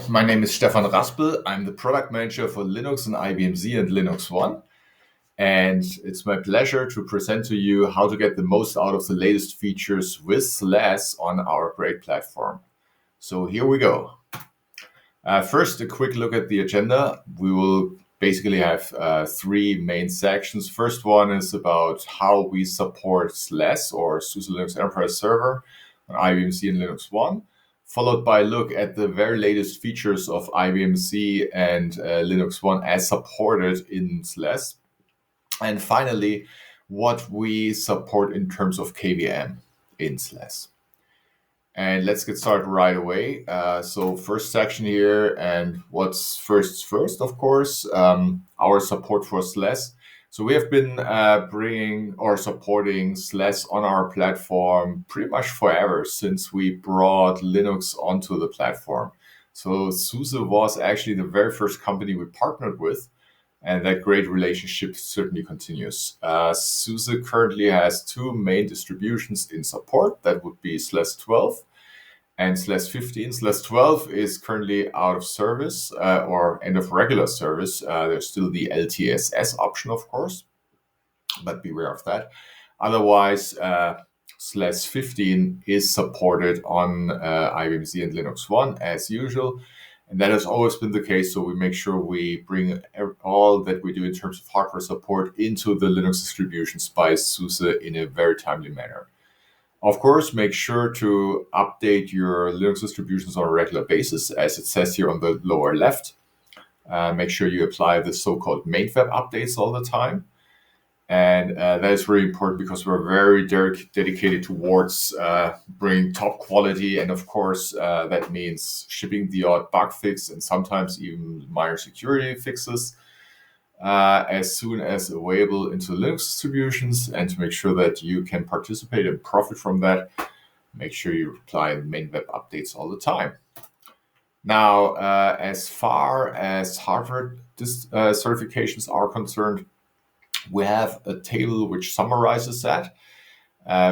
my name is Stefan Raspel. I'm the product manager for Linux and IBM Z and LinuxONE. And it's my pleasure to present to you how to get the most out of the latest features with SLES on our great platform. So here we go. First, a quick look at the agenda. We will basically have three main sections. First one is about how we support SLES or SUSE Linux Enterprise Server on IBM Z and LinuxONE, followed by a look at the very latest features of IBM Z and LinuxONE as supported in SLES. And finally, what we support in terms of KVM in SLES. And let's get started right away. So first section here, and what's first, of course, our support for SLES. So we have been bringing or supporting SLES on our platform pretty much forever since we brought Linux onto the platform. So SUSE was actually the very first company we partnered with, and that great relationship certainly continues. SUSE currently has two main distributions in support. That would be SLES 12 and SLES 15. SLES 12 is currently out of service or end of regular service. There's still the LTSS option, of course, but beware of that. Otherwise, SLES 15 is supported on IBM Z and LinuxONE as usual. And that has always been the case, so we make sure we bring all that we do in terms of hardware support into the Linux distributions by SUSE in a very timely manner. Of course, make sure to update your Linux distributions on a regular basis, as it says here on the lower left. Make sure you apply the so-called main web updates all the time. And that is really important because we're very dedicated towards bringing top quality. And of course, that means shipping the odd bug fix and sometimes even minor security fixes as soon as available into Linux distributions. And to make sure that you can participate and profit from that, make sure you apply main web updates all the time. Now, as far as hardware certifications are concerned, we have a table which summarizes that.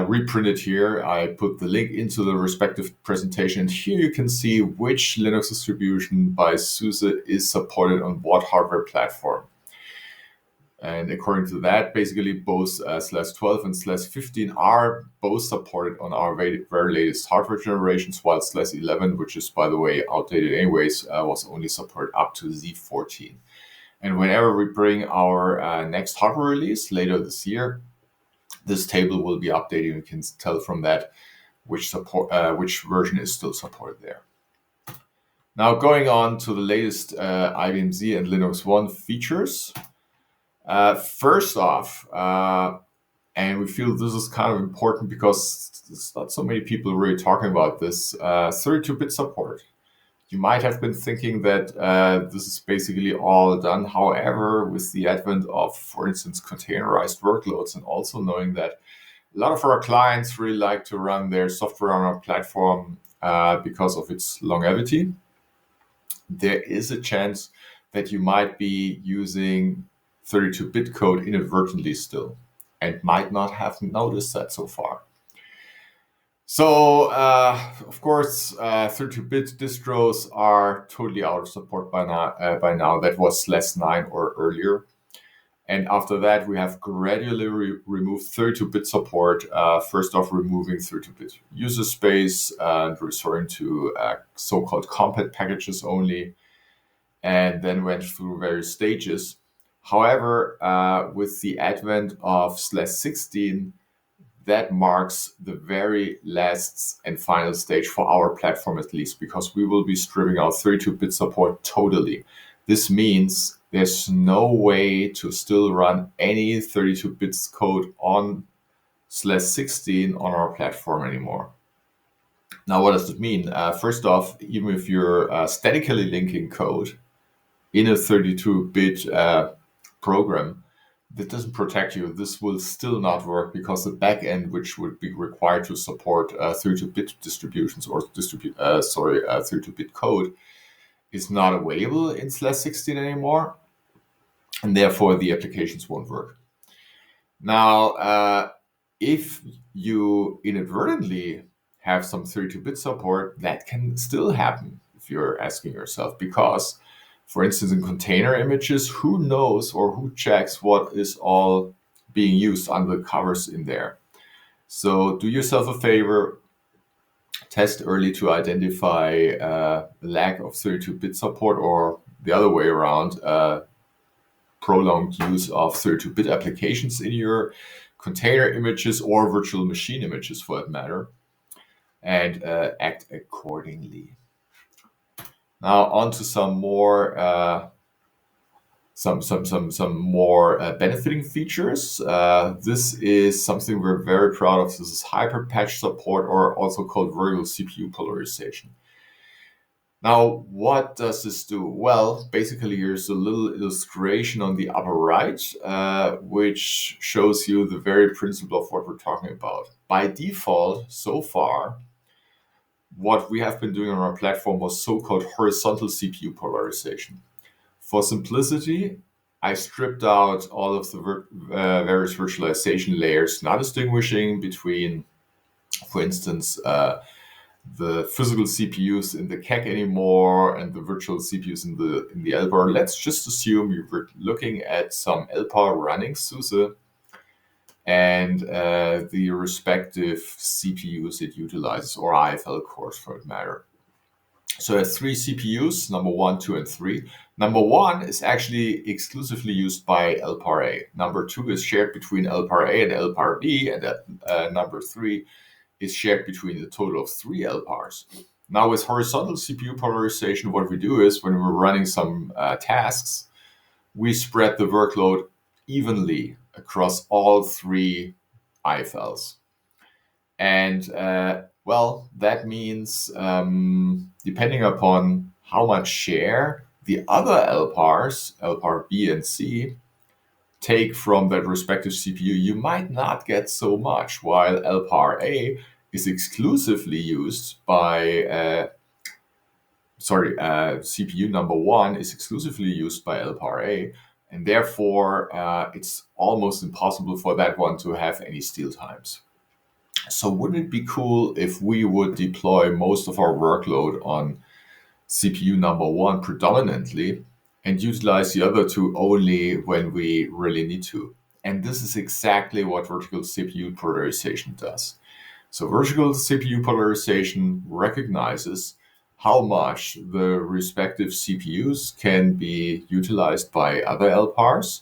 Reprinted here, I put the link into the respective presentation. And here you can see which Linux distribution by SUSE is supported on what hardware platform. And according to that, basically both SLES 12 and SLES 15 are both supported on our very latest hardware generations, while SLES 11, which is, by the way, outdated anyways, was only supported up to Z14. And whenever we bring our next hardware release later this year, this table will be updated. You can tell from that which version is still supported there. Now, going on to the latest IBM Z and LinuxONE features. First off, and we feel this is kind of important because there's not so many people really talking about this, 32-bit support. You might have been thinking that this is basically all done. However, with the advent of, for instance, containerized workloads, and also knowing that a lot of our clients really like to run their software on our platform because of its longevity, there is a chance that you might be using 32-bit code inadvertently still and might not have noticed that so far. So, of course, 32-bit distros are totally out of support by now. That was SLES 9 or earlier. And after that, we have gradually removed 32-bit support. First off, removing 32-bit user space and resorting to so-called compat packages only, and then went through various stages. However, with the advent of SLES 16, that marks the very last and final stage for our platform, at least, because we will be stripping out 32-bit support totally. This means there's no way to still run any 32-bit code on SLES 16 on our platform anymore. Now, what does it mean? First off, even if you're statically linking code in a 32-bit program, that doesn't protect you. This will still not work because the backend, which would be required to support 32-bit distributions or 32-bit code, is not available in SLES 16 anymore, and therefore the applications won't work. Now, if you inadvertently have some 32-bit support, that can still happen. if you're asking yourself, because, for instance, in container images, who knows or who checks what is all being used under the covers in there? So do yourself a favor, test early to identify lack of 32-bit support, or the other way around, prolonged use of 32-bit applications in your container images or virtual machine images for that matter, and act accordingly. Now on to some more benefiting features. This is something we're very proud of. This is hyperpatch support, or also called vertical CPU polarization. Now, what does this do? Well, basically, here's a little illustration on the upper right, which shows you the very principle of what we're talking about. By default, so far, what we have been doing on our platform was so-called horizontal CPU polarization. For simplicity, I stripped out all of the various virtualization layers, not distinguishing between, for instance, the physical CPUs in the CAC anymore and the virtual CPUs in the LPAR. Let's just assume you were looking at some LPAR running SUSE and the respective CPUs it utilizes, or IFL cores for that matter. So it has 3 CPUs, number 1, 2, and 3. Number 1 is actually exclusively used by LPAR A. Number 2 is shared between LPAR A and LPAR B, and number 3 is shared between the total of 3 LPARs. Now with horizontal CPU polarization, what we do is when we're running some tasks, we spread the workload evenly across all 3 IFLs. And well, that means depending upon how much share the other LPARs, LPAR B and C, take from that respective CPU, you might not get so much, while LPAR A is exclusively used by, CPU number 1 is exclusively used by LPAR A, and therefore it's almost impossible for that one to have any steal times. So wouldn't it be cool if we would deploy most of our workload on CPU number 1 predominantly, and utilize the other 2 only when we really need to? And this is exactly what vertical CPU polarization does. So vertical CPU polarization recognizes how much the respective CPUs can be utilized by other LPARs.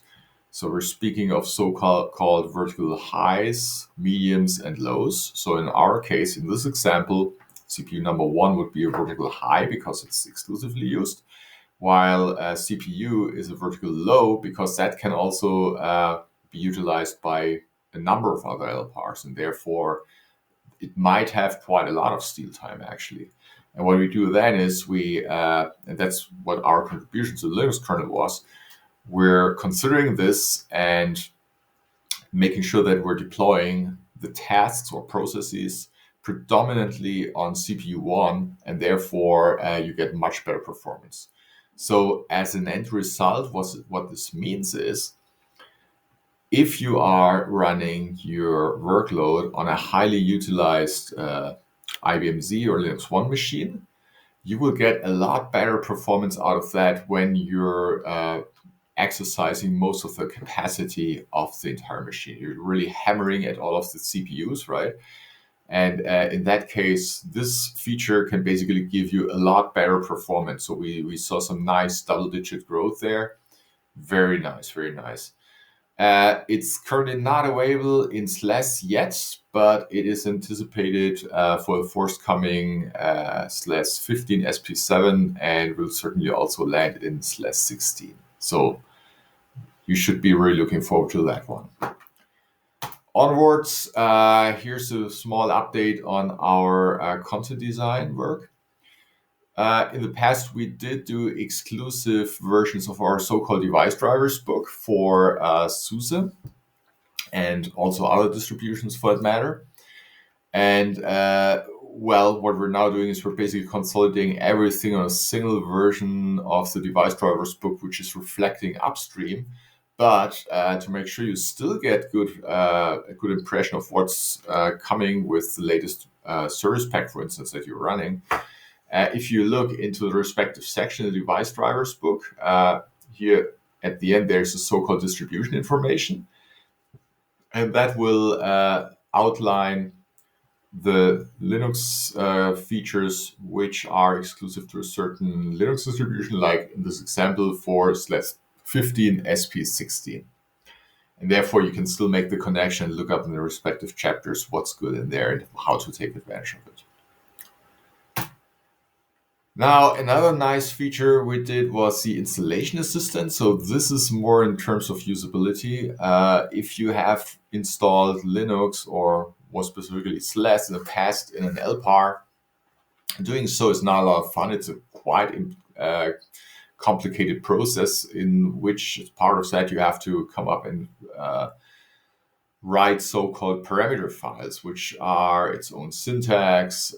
So we're speaking of so-called vertical highs, mediums, and lows. So in our case, in this example, CPU number 1 would be a vertical high because it's exclusively used, while CPU is a vertical low because that can also be utilized by a number of other LPARs, and therefore it might have quite a lot of steal time actually. And what we do then is and that's what our contribution to the Linux kernel was, we're considering this and making sure that we're deploying the tasks or processes predominantly on CPU 1, and therefore you get much better performance. So as an end result, what this means is, if you are running your workload on a highly utilized IBM Z or LinuxONE machine, you will get a lot better performance out of that when you're exercising most of the capacity of the entire machine. You're really hammering at all of the CPUs, right? And in that case, this feature can basically give you a lot better performance. So we saw some nice double-digit growth there. Very nice, very nice. It's currently not available in SLES yet, but it is anticipated for the forthcoming SLES 15 SP7, and will certainly also land in SLES 16. So you should be really looking forward to that one. Onwards, here's a small update on our content design work. In the past, we did do exclusive versions of our so-called device drivers book for SUSE and also other distributions for that matter. And well, what we're now doing is we're basically consolidating everything on a single version of the device drivers book, which is reflecting upstream. But to make sure you still get a good impression of what's coming with the latest service pack, for instance, that you're running, If you look into the respective section of the device drivers book, here at the end, there's a so-called distribution information, and that will outline the Linux features which are exclusive to a certain Linux distribution, like in this example for SLES 15 SP16. And therefore, you can still make the connection and look up in the respective chapters what's good in there and how to take advantage of it. Now, another nice feature we did was the installation assistant. So this is more in terms of usability. If you have installed Linux or more specifically SLES in the past in an LPAR, doing so is not a lot of fun. It's a quite complicated process in which, as part of that, you have to come up and write so-called parameter files, which are its own syntax.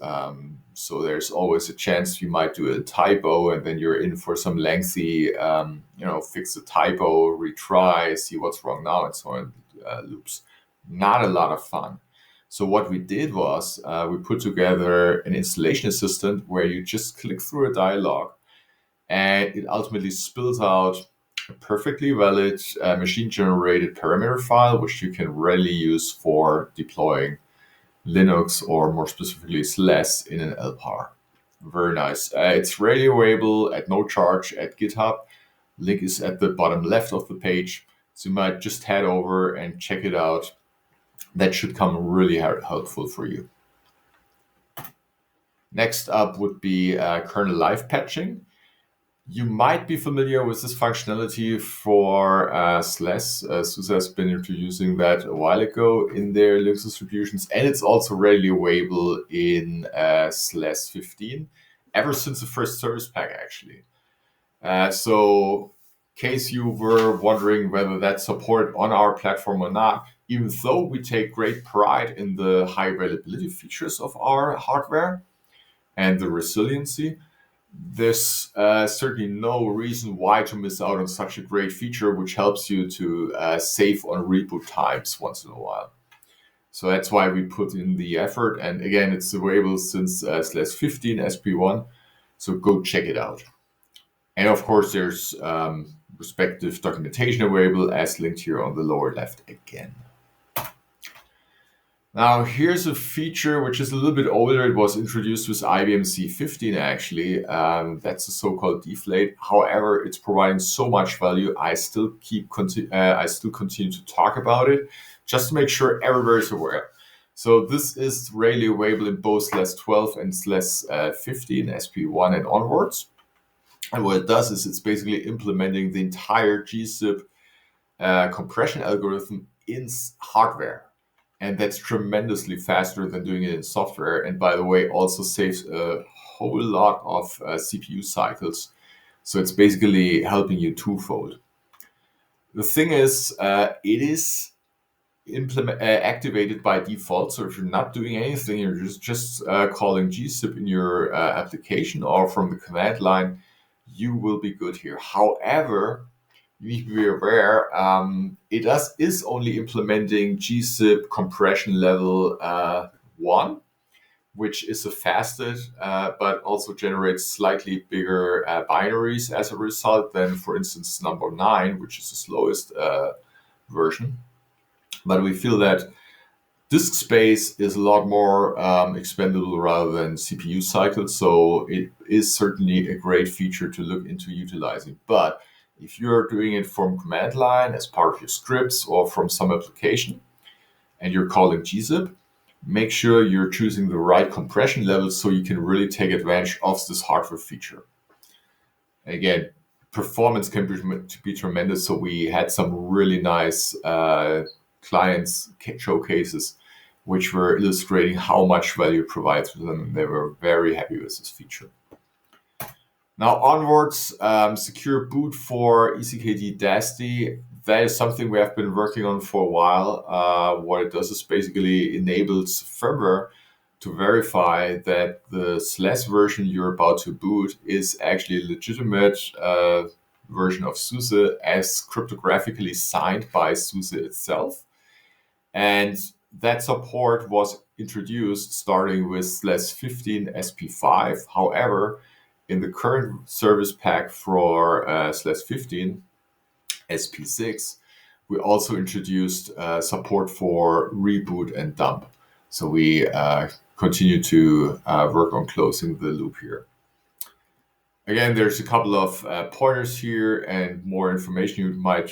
So there's always a chance you might do a typo, and then you're in for some lengthy, fix the typo, retry, see what's wrong now, and so on loops. Not a lot of fun. So what we did was we put together an installation assistant where you just click through a dialog, and it ultimately spills out a perfectly valid machine-generated parameter file, which you can readily use for deploying Linux or more specifically SLES in an LPAR. Very nice. It's readily available at no charge at GitHub. Link is at the bottom left of the page. So you might just head over and check it out. That should come really helpful for you. Next up would be kernel live patching. You might be familiar with this functionality for SLES. SUSE has been introducing that a while ago in their Linux distributions, and it's also readily available in SLES 15, ever since the first service pack, actually. So, in case you were wondering whether that's supported on our platform or not, even though we take great pride in the high availability features of our hardware and the resiliency, there's certainly no reason why to miss out on such a great feature, which helps you to save on reboot times once in a while. So that's why we put in the effort. And again, it's available since SLES 15 SP1. So go check it out. And of course, there's respective documentation available as linked here on the lower left again. Now, here's a feature which is a little bit older. It was introduced with IBM Z15, actually. That's the so-called deflate. However, it's providing so much value. I still continue to talk about it, just to make sure everybody's aware. So this is readily available in both SLES 12 and SLES 15, SP1 and onwards. And what it does is it's basically implementing the entire gzip compression algorithm in hardware. And that's tremendously faster than doing it in software. And by the way, also saves a whole lot of CPU cycles. So it's basically helping you twofold. The thing is, it is activated by default. So if you're not doing anything, you're just calling gzip in your application or from the command line, you will be good here. However, you need to be aware, it is only implementing gzip compression level 1, which is the fastest, but also generates slightly bigger binaries as a result than, for instance, number 9, which is the slowest version. But we feel that disk space is a lot more expendable rather than CPU cycles, so it is certainly a great feature to look into utilizing. But if you're doing it from command line as part of your scripts or from some application and you're calling gzip, make sure you're choosing the right compression level so you can really take advantage of this hardware feature. Again, performance can be tremendous, so we had some really nice clients showcases which were illustrating how much value it provides to them, and they were very happy with this feature. Now onwards, secure boot for ECKD DASD. That is something we have been working on for a while. What it does is basically enables firmware to verify that the SLES version you're about to boot is actually a legitimate version of SUSE as cryptographically signed by SUSE itself. And that support was introduced starting with SLES 15 SP5. However, in the current service pack for SLES 15 SP6, we also introduced support for reboot and dump. So we continue to work on closing the loop here. Again, there's a couple of pointers here and more information you might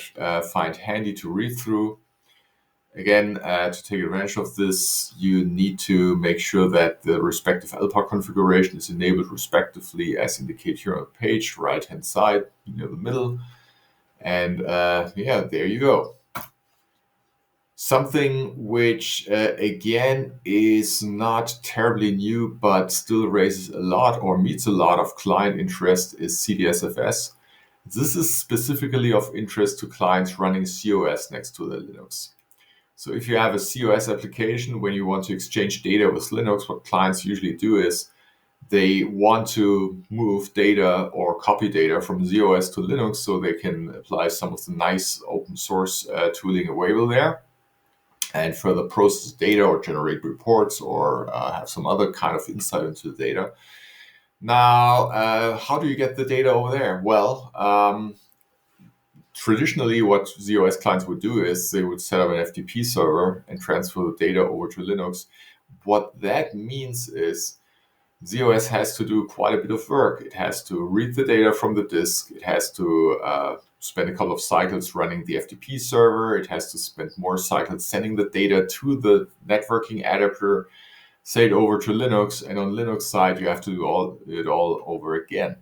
find handy to read through. Again, to take advantage of this, you need to make sure that the respective LPAR configuration is enabled respectively as indicated here on the page, right-hand side, near the middle. And yeah, there you go. Something which, again, is not terribly new, but still raises a lot or meets a lot of client interest is CDSFS. This is specifically of interest to clients running COS next to the Linux. So if you have a COS application, when you want to exchange data with Linux, what clients usually do is they want to move data or copy data from ZOS to Linux so they can apply some of the nice open source tooling available there and further process data or generate reports or have some other kind of insight into the data. Now, how do you get the data over there? Well, traditionally, what ZOS clients would do is they would set up an FTP server and transfer the data over to Linux. What that means is ZOS has to do quite a bit of work. It has to read the data from the disk. It has to spend a couple of cycles running the FTP server. It has to spend more cycles sending the data to the networking adapter, say it over to Linux. And on Linux side, you have to do it all over again.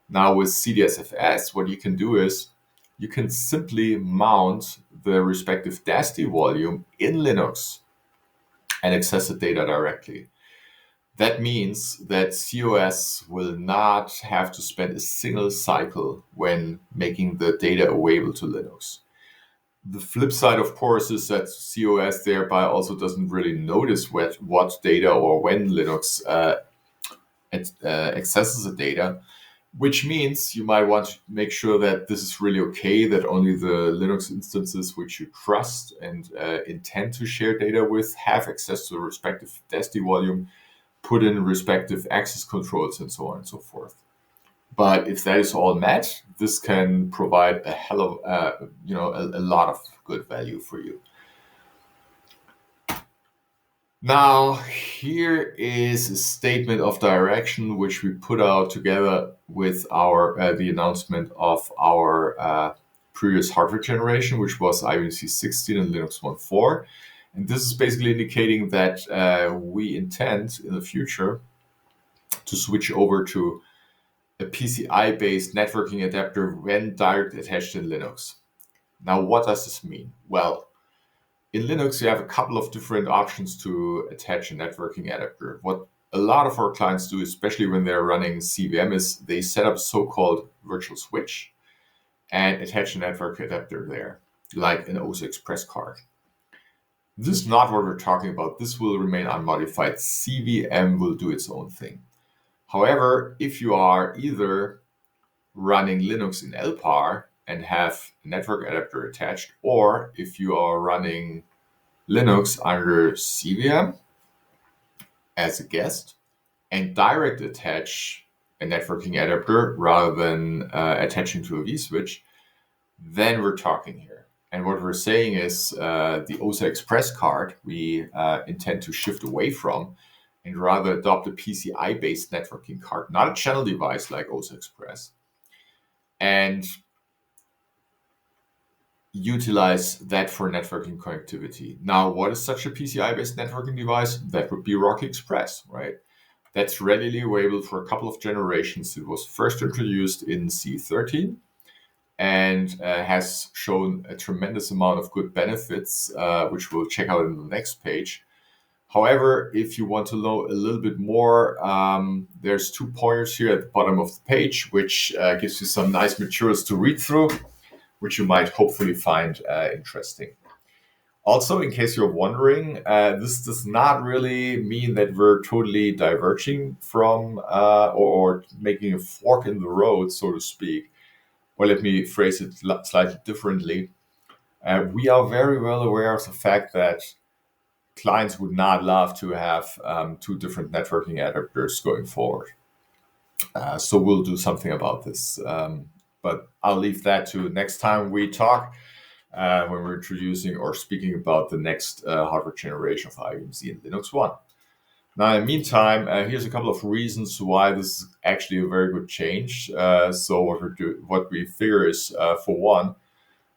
Now with CDSFS, what you can do is you can simply mount the respective DASD volume in Linux and access the data directly. That means that COS will not have to spend a single cycle when making the data available to Linux. The flip side, of course, is that COS thereby also doesn't really notice what data or when Linux accesses the data, which means you might want to make sure that this is really okay, that only the Linux instances which you trust and intend to share data with have access to the respective DASD volume, put in respective access controls and so on and so forth. But if that is all met, this can provide a hell of, a lot of good value for you. Now, here is a statement of direction which we put out together with our the announcement of our previous hardware generation, which was IBM Z16 and LinuxONE 4. And this is basically indicating that we intend in the future to switch over to a PCI-based networking adapter when direct attached in Linux. Now, what does this mean? Well, in Linux, you have a couple of different options to attach a networking adapter. What a lot of our clients do, especially when they're running CVM, is they set up a so-called virtual switch and attach a network adapter there, like an OSI Express card. This is not what we're talking about. This will remain unmodified. CVM will do its own thing. However, if you are either running Linux in LPAR and have a network adapter attached, or if you are running Linux under CVM as a guest and direct attach a networking adapter rather than attaching to a vSwitch, then we're talking here. And what we're saying is the OSI Express card we intend to shift away from and rather adopt a PCI-based networking card, not a channel device like OSI Express, and utilize that for networking connectivity. Now, what is such a PCI-based networking device? That would be Rocky Express, right? That's readily available for a couple of generations. It was first introduced in C13 and has shown a tremendous amount of good benefits, which we'll check out in the next page. However, if you want to know a little bit more, there's 2 pointers here at the bottom of the page, which gives you some nice materials to read through, which you might hopefully find interesting. Also, in case you're wondering, this does not really mean that we're totally diverging from or making a fork in the road, so to speak. Or let me phrase it slightly differently. We are very well aware of the fact that clients would not love to have two different networking adapters going forward. So we'll do something about this. But I'll leave that to next time we talk when we're introducing or speaking about the next hardware generation of IBM Z and LinuxONE. Now, in the meantime, here's a couple of reasons why this is actually a very good change. So what we figure is, for one,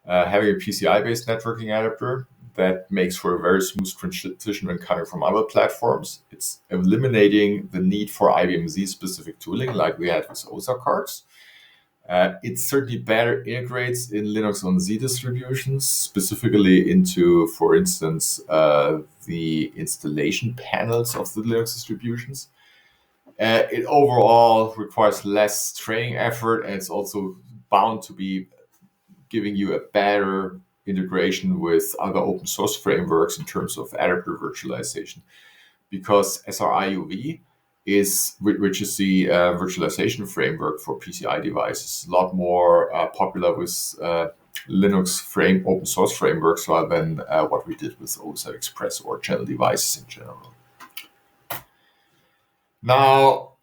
having a PCI-based networking adapter that makes for a very smooth transition when coming from other platforms. It's eliminating the need for IBM Z-specific tooling like we had with OSA cards. It certainly better integrates in LinuxONE Z distributions, specifically into, for instance, the installation panels of the Linux distributions. It overall requires less training effort, and it's also bound to be giving you a better integration with other open source frameworks in terms of adapter virtualization. Because SRIUV is, which is the virtualization framework for PCI devices, a lot more popular with Linux open source frameworks rather than what we did with OSA Express or channel devices in general. Now,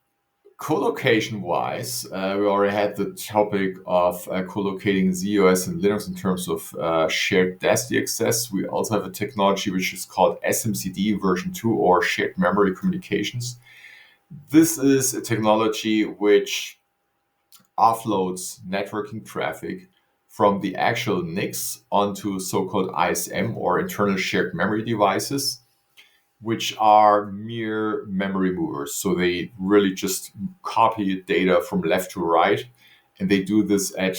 co-location-wise, we already had the topic of co-locating ZOS and Linux in terms of shared DASD access. We also have a technology which is called SMCD version 2 or shared memory communications. This is a technology which offloads networking traffic from the actual NICs onto so-called ISM or internal shared memory devices, which are mere memory movers. So they really just copy data from left to right, and they do this at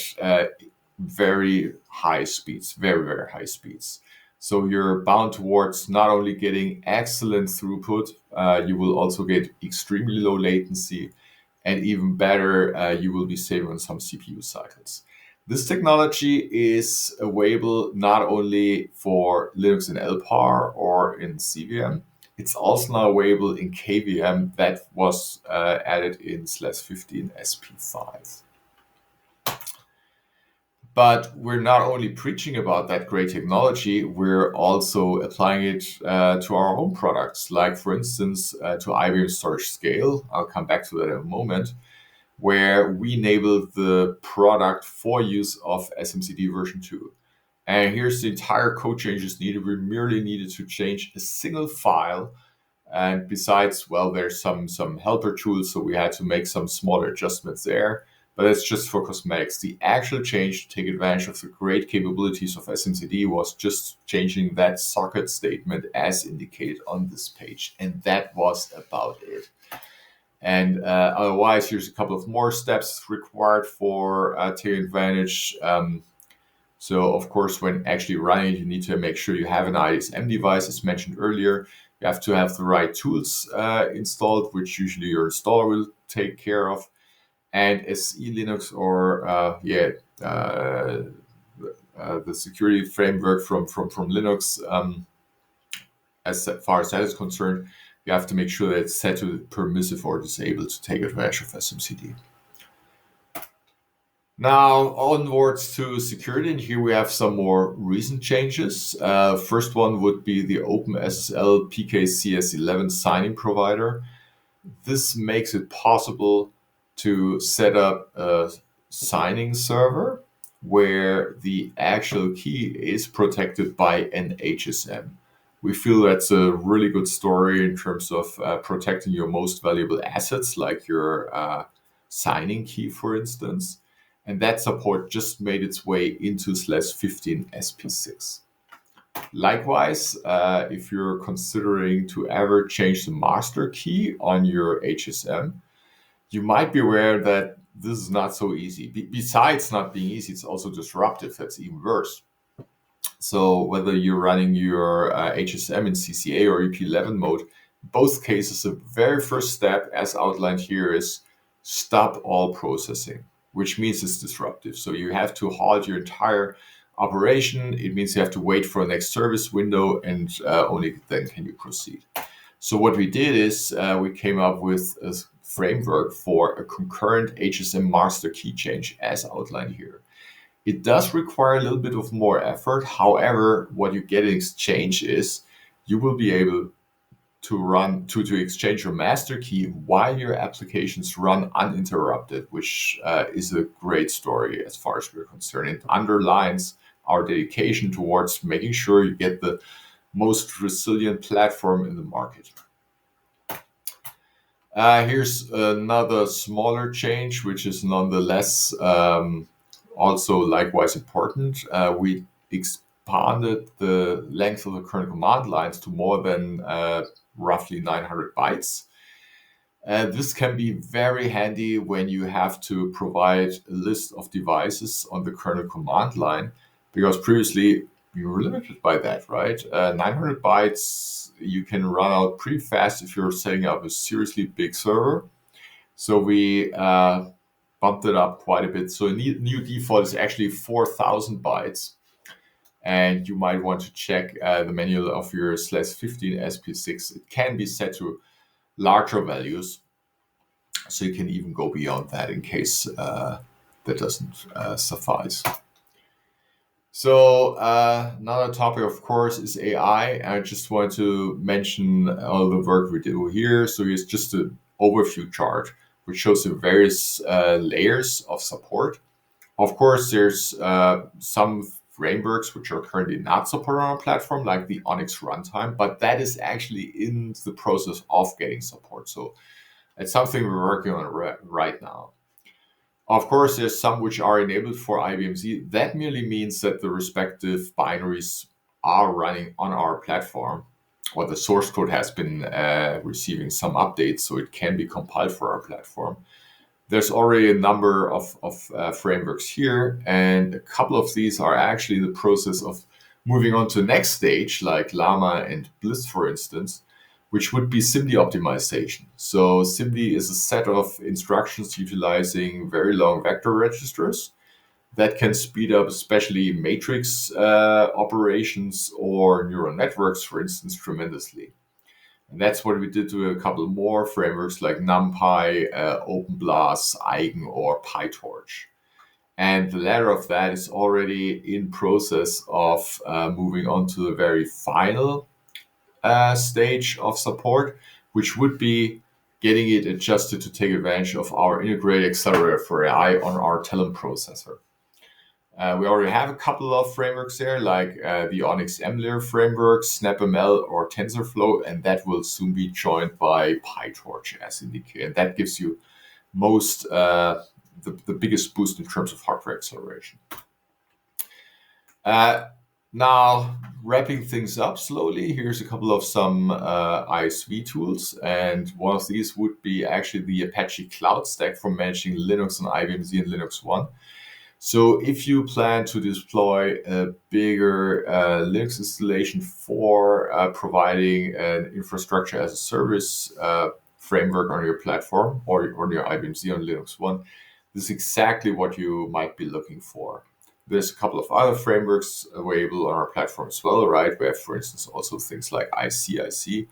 very high speeds, very, very high speeds. So you're bound towards not only getting excellent throughput, you will also get extremely low latency, and even better, you will be saving on some CPU cycles. This technology is available not only for Linux in LPAR or in CVM, it's also now available in KVM that was added in SLES 15 SP5. But we're not only preaching about that great technology, we're also applying it to our own products, like, for instance, to IBM Storage Scale. I'll come back to that in a moment, where we enable the product for use of SMCD version 2. And here's the entire code changes needed. We merely needed to change a single file. And besides, well, there's some helper tools, so we had to make some smaller adjustments there. But it's just for cosmetics. The actual change to take advantage of the great capabilities of SMCD was just changing that socket statement as indicated on this page. And that was about it. And otherwise, here's a couple of more steps required for taking advantage. So, of course, when actually running, you need to make sure you have an ISM device, as mentioned earlier. You have to have the right tools installed, which usually your installer will take care of. And SE Linux or the security framework from Linux, as far as that is concerned, you have to make sure that it's set to permissive or disabled to take advantage of SMCD. Now, onwards to security, and here we have some more recent changes. First one would be the OpenSSL PKCS11 signing provider. This makes it possible to set up a signing server where the actual key is protected by an HSM. We feel that's a really good story in terms of protecting your most valuable assets, like your signing key, for instance. And that support just made its way into SLES 15 SP6. Likewise, if you're considering to ever change the master key on your HSM, you might be aware that this is not so easy. Besides not being easy, it's also disruptive. That's even worse. So whether you're running your HSM in CCA or EP11 mode, both cases, the very first step, as outlined here, is stop all processing, which means it's disruptive. So you have to halt your entire operation. It means you have to wait for the next service window, and only then can you proceed. So what we did is we came up with a framework for a concurrent HSM master key change, as outlined here. It does require a little bit of more effort. However, what you get in exchange is you will be able to exchange your master key while your applications run uninterrupted, which is a great story as far as we're concerned. It underlines our dedication towards making sure you get the most resilient platform in the market. Here's another smaller change, which is nonetheless also likewise important. We expanded the length of the current command lines to more than roughly 900 bytes. This can be very handy when you have to provide a list of devices on the kernel command line, because previously you were limited by that, right? 900 bytes you can run out pretty fast if you're setting up a seriously big server. So we bumped it up quite a bit. So a new default is actually 4,000 bytes. And you might want to check the manual of your SLES 15 SP6. It can be set to larger values, so you can even go beyond that in case that doesn't suffice. So another topic, of course, is AI. I just want to mention all the work we do here. So here's just an overview chart which shows the various layers of support. Of course, there's some frameworks which are currently not supported on our platform, like the Onyx runtime, but that is actually in the process of getting support. So it's something we're working on right now. Of course, there's some which are enabled for IBM Z. That merely means that the respective binaries are running on our platform, or the source code has been receiving some updates, so it can be compiled for our platform. There's already a number of frameworks here, and a couple of these are actually in the process of moving on to the next stage, like Llama and Bliss, for instance, which would be SIMD optimization. So SIMD is a set of instructions utilizing very long vector registers that can speed up especially matrix operations or neural networks, for instance, tremendously. And that's what we did to a couple more frameworks like NumPy, OpenBLAS, Eigen, or PyTorch. And the latter of that is already in process of moving on to the very final stage of support, which would be getting it adjusted to take advantage of our integrated accelerator for AI on our Telum processor. We already have a couple of frameworks there, like the Onyx MLIR framework, SnapML, or TensorFlow, and that will soon be joined by PyTorch as indicated. And that gives you the biggest boost in terms of hardware acceleration. Now, wrapping things up slowly, here's a couple of some ISV tools, and one of these would be actually the Apache Cloud Stack for managing Linux on IBM Z and LinuxONE. So if you plan to deploy a bigger Linux installation for providing an infrastructure as a service framework on your platform or on your IBM Z on LinuxONE, this is exactly what you might be looking for. There's a couple of other frameworks available on our platform as well, right? We have, for instance, also things like ICIC.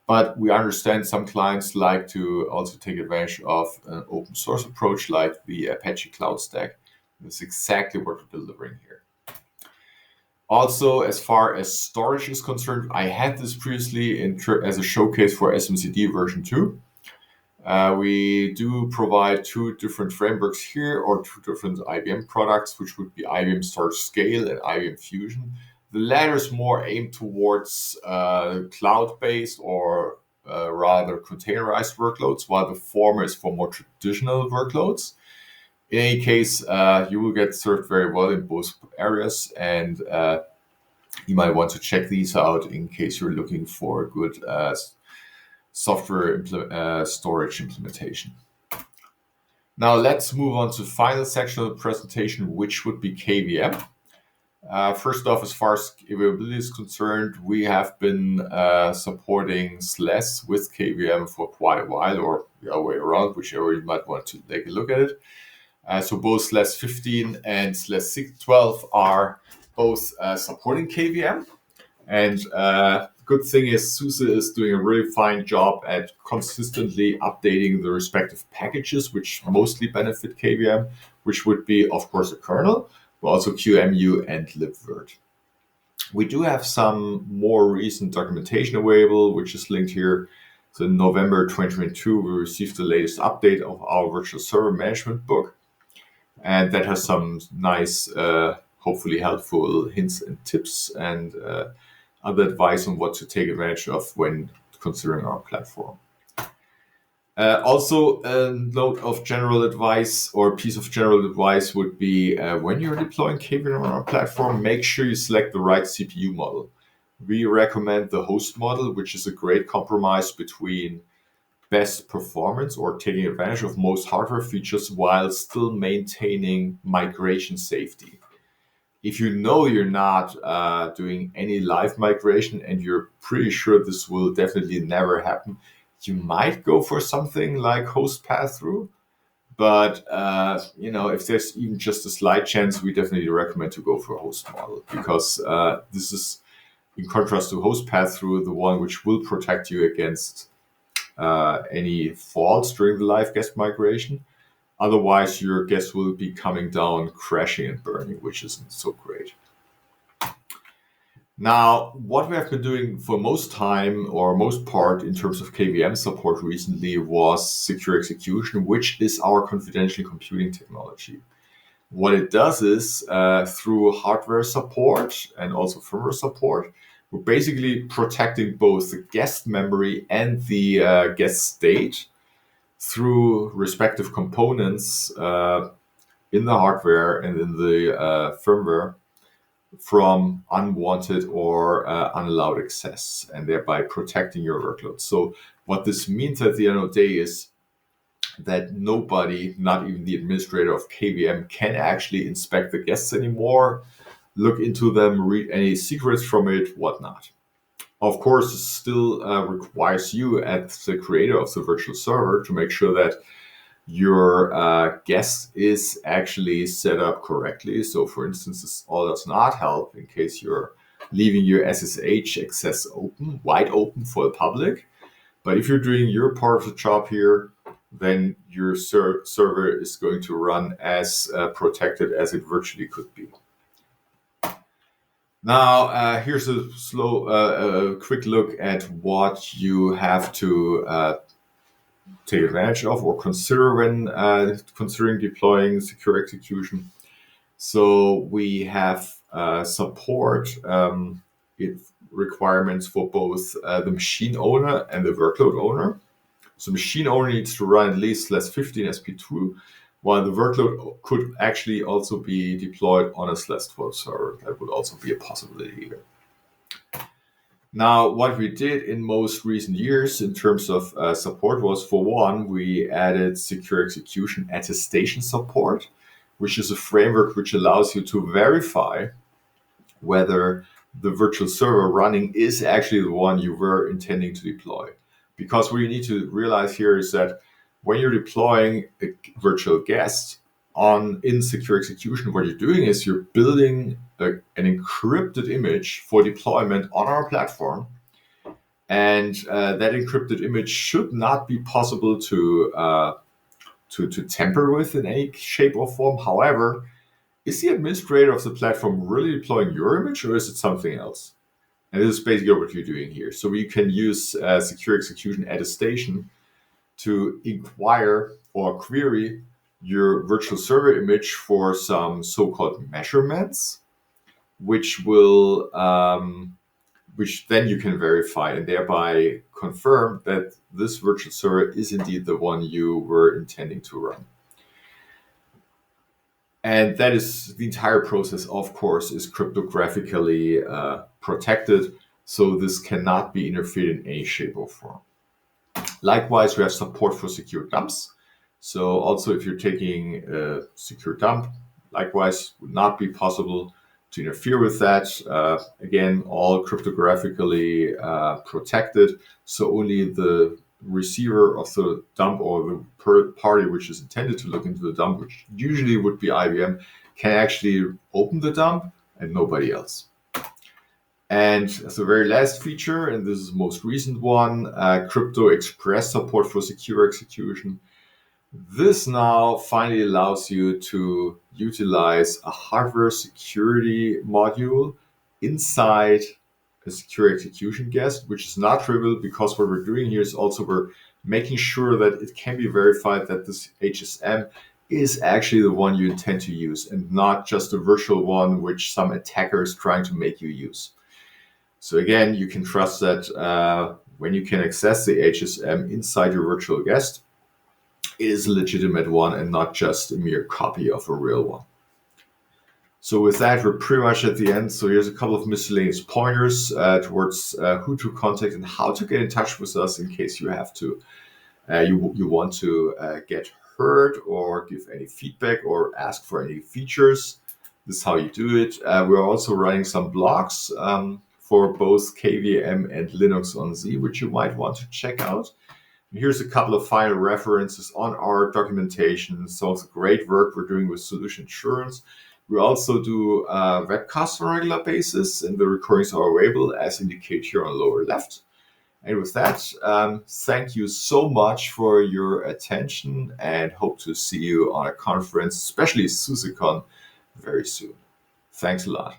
But we understand some clients like to also take advantage of an open source approach like the Apache Cloud Stack. That's exactly what we're delivering here. Also, as far as storage is concerned, I had this previously as a showcase for SMCD version 2. We do provide two different frameworks here, or two different IBM products, which would be IBM Storage Scale and IBM Fusion. The latter is more aimed towards cloud-based or rather containerized workloads, while the former is for more traditional workloads. In any case, you will get served very well in both areas, and you might want to check these out in case you're looking for a good software storage implementation. Now let's move on to the final section of the presentation, which would be KVM. First off, as far as availability is concerned, we have been supporting SLES with KVM for quite a while, or the other way around, whichever you might want to take a look at it. So both SLES 15 and SLES 12 are both supporting KVM. And good thing is SUSE is doing a really fine job at consistently updating the respective packages, which mostly benefit KVM, which would be, of course, a kernel, but also QEMU and libvirt. We do have some more recent documentation available, which is linked here. So in November 2022, we received the latest update of our virtual server management book. And that has some nice, hopefully helpful hints and tips and other advice on what to take advantage of when considering our platform. Also, a note of general advice or piece of general advice would be when you're deploying KVM on our platform, make sure you select the right CPU model. We recommend the host model, which is a great compromise between best performance or taking advantage of most hardware features while still maintaining migration safety. If you know you're not doing any live migration and you're pretty sure this will definitely never happen, you might go for something like host pass-through. But if there's even just a slight chance, we definitely recommend to go for a host model because this is, in contrast to host pass-through, the one which will protect you against any faults during the live guest migration. Otherwise, your guest will be coming down, crashing and burning, which isn't so great. Now, what we have been doing for most time or most part in terms of KVM support recently was secure execution, which is our confidential computing technology. What it does is through hardware support and also firmware support, we're basically protecting both the guest memory and the guest state through respective components in the hardware and in the firmware from unwanted or unallowed access, and thereby protecting your workload. So what this means at the end of the day is that nobody, not even the administrator of KVM, can actually inspect the guests anymore, look into them, read any secrets from it, whatnot. Of course, it still requires you as the creator of the virtual server to make sure that your guest is actually set up correctly. So for instance, this all does not help in case you're leaving your SSH access open, wide open for the public. But if you're doing your part of the job here, then your server is going to run as protected as it virtually could be. Now, here's a quick look at what you have to take advantage of or consider when considering deploying secure execution. So we have support requirements for both the machine owner and the workload owner. So machine owner needs to run at least SLES 15 SP2, while the workload could actually also be deployed on a SLES 12 server. That would also be a possibility here. Now, what we did in most recent years in terms of support was, for one, we added secure execution attestation support, which is a framework which allows you to verify whether the virtual server running is actually the one you were intending to deploy. Because what you need to realize here is that when you're deploying a virtual guest in secure execution, what you're doing is you're building an encrypted image for deployment on our platform. And that encrypted image should not be possible to tamper with in any shape or form. However, is the administrator of the platform really deploying your image, or is it something else? And this is basically what you're doing here. So we can use secure execution attestation to inquire or query your virtual server image for some so-called measurements, which then you can verify and thereby confirm that this virtual server is indeed the one you were intending to run. And that is the entire process, of course, is cryptographically protected. So this cannot be interfered in any shape or form. Likewise, we have support for secure dumps. So also if you're taking a secure dump, likewise would not be possible to interfere with that. Again, all cryptographically protected. So only the receiver of the dump or the party which is intended to look into the dump, which usually would be IBM, can actually open the dump and nobody else. And the very last feature, and this is the most recent one, Crypto Express support for secure execution. This now finally allows you to utilize a hardware security module inside a secure execution guest, which is not trivial because what we're doing here is also we're making sure that it can be verified that this HSM is actually the one you intend to use and not just a virtual one which some attacker is trying to make you use. So again, you can trust that when you can access the HSM inside your virtual guest, it is a legitimate one and not just a mere copy of a real one. So with that, we're pretty much at the end. So here's a couple of miscellaneous pointers towards who to contact and how to get in touch with us in case you have to, you want to get heard or give any feedback or ask for any features. This is how you do it. We're also running some blogs for both KVM and LinuxONE, which you might want to check out. Here's a couple of final references on our documentation. So it's great work we're doing with solution assurance. We also do webcasts on a regular basis, and the recordings are available as indicated here on the lower left. And with that, thank you so much for your attention and hope to see you on a conference, especially SUSECon, very soon. Thanks a lot.